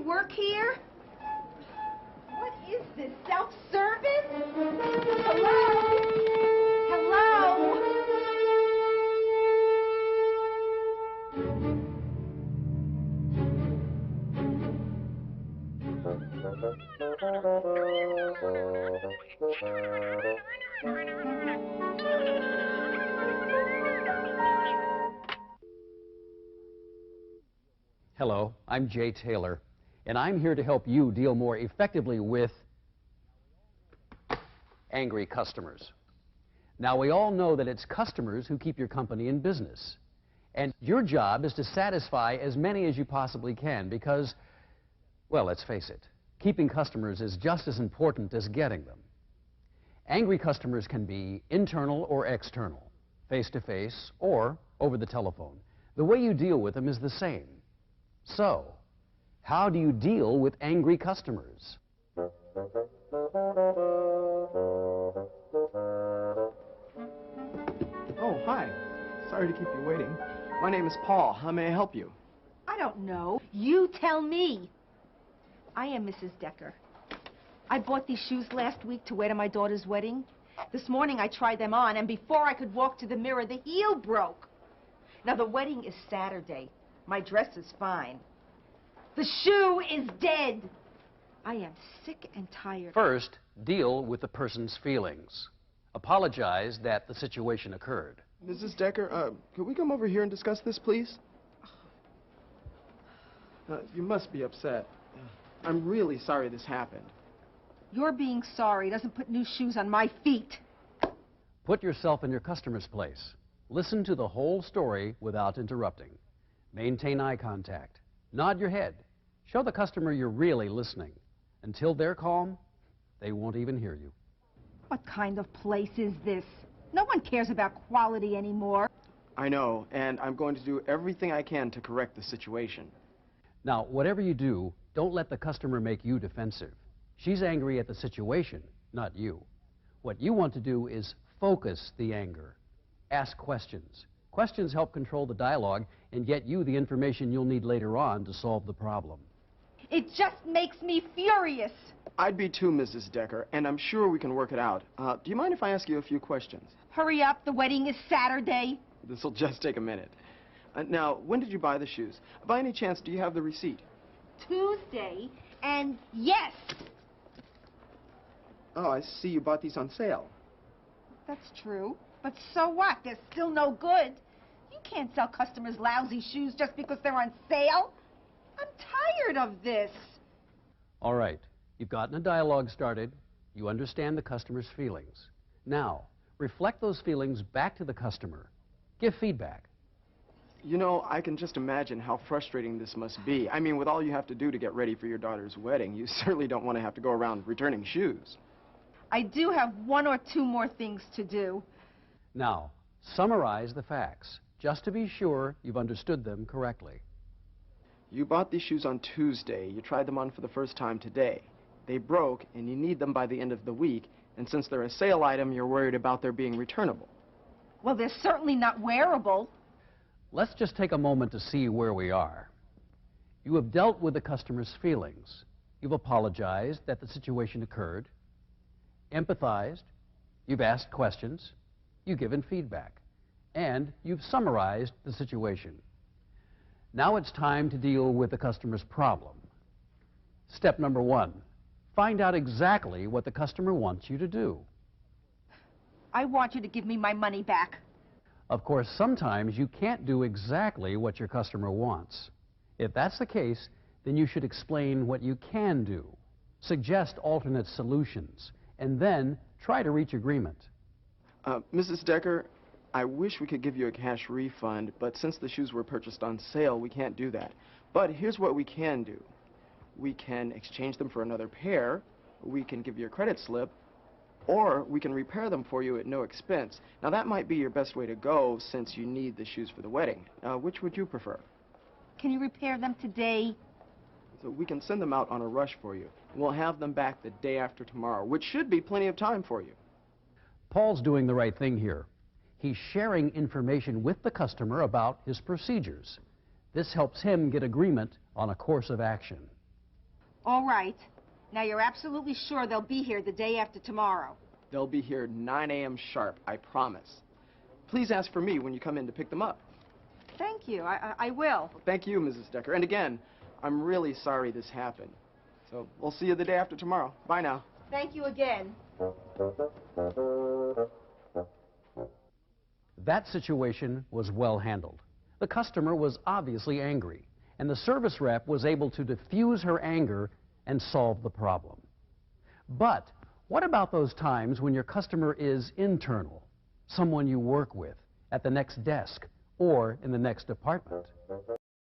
work here? What is this, self-service? Hello? Hello? Hello, I'm Jay Taylor, and I'm here to help you deal more effectively with angry customers. Now, we all know that it's customers who keep your company in business, and your job is to satisfy as many as you possibly can because, well, let's face it, keeping customers is just as important as getting them. Angry customers can be internal or external, face-to-face or over the telephone. The way you deal with them is the same. So, how do you deal with angry customers? Oh, hi. Sorry to keep you waiting. My name is Paul. How may I help you? I don't know. You tell me. I am Mrs. Decker. I bought these shoes last week to wear to my daughter's wedding. This morning I tried them on, and before I could walk to the mirror, the heel broke. Now, the wedding is Saturday. My dress is fine. The shoe is dead. I am sick and tired. First, deal with the person's feelings. Apologize that the situation occurred. Mrs. Decker, could we come over here and discuss this, please? You must be upset. I'm really sorry this happened. Your being sorry doesn't put new shoes on my feet. Put yourself in your customer's place. Listen to the whole story without interrupting. Maintain eye contact. Nod your head. Show the customer you're really listening. Until they're calm, they won't even hear you. What kind of place is this? No one cares about quality anymore. I know, and I'm going to do everything I can to correct the situation. Now, whatever you do, don't let the customer make you defensive. She's angry at the situation, not you. What you want to do is focus the anger. Ask questions. Questions help control the dialogue and get you the information you'll need later on to solve the problem. It just makes me furious. I'd be too, Mrs. Decker, and I'm sure we can work it out. Do you mind if I ask you a few questions? Hurry up, the wedding is Saturday. This'll just take a minute. Now, when did you buy the shoes? By any chance, do you have the receipt? Tuesday, and yes. Oh, I see you bought these on sale. That's true. But so what? They're still no good. You can't sell customers lousy shoes just because they're on sale. I'm tired of this. All right. You've gotten a dialogue started. You understand the customer's feelings. Now, reflect those feelings back to the customer. Give feedback. You know, I can just imagine how frustrating this must be. I mean, with all you have to do to get ready for your daughter's wedding, you certainly don't want to have to go around returning shoes. I do have one or two more things to do. Now, summarize the facts, just to be sure you've understood them correctly. You bought these shoes on Tuesday. You tried them on for the first time today. They broke, and you need them by the end of the week, and since they're a sale item, you're worried about their being returnable. Well, they're certainly not wearable. Let's just take a moment to see where we are. You have dealt with the customer's feelings. You've apologized that the situation occurred, empathized, you've asked questions, you've given feedback, and you've summarized the situation. Now it's time to deal with the customer's problem. Step number 1, find out exactly what the customer wants you to do. I want you to give me my money back. Of course, sometimes you can't do exactly what your customer wants. If that's the case, then you should explain what you can do, suggest alternate solutions, and then try to reach agreement. Mrs. Decker, I wish we could give you a cash refund, but since the shoes were purchased on sale, we can't do that. But here's what we can do. We can exchange them for another pair, we can give you a credit slip, or we can repair them for you at no expense. Now, that might be your best way to go since you need the shoes for the wedding. Which would you prefer? Can you repair them today? So we can send them out on a rush for you. We'll have them back the day after tomorrow, which should be plenty of time for you. Paul's doing the right thing here. He's sharing information with the customer about his procedures. This helps him get agreement on a course of action. All right. Now you're absolutely sure they'll be here the day after tomorrow? They'll be here 9 a.m. sharp, I promise. Please ask for me when you come in to pick them up. Thank you. I will. Thank you, Mrs. Decker. And again, I'm really sorry this happened. So we'll see you the day after tomorrow. Bye now. Thank you again. That situation was well handled. The customer was obviously angry, and the service rep was able to diffuse her anger and solve the problem. But what about those times when your customer is internal, someone you work with, at the next desk, or in the next department?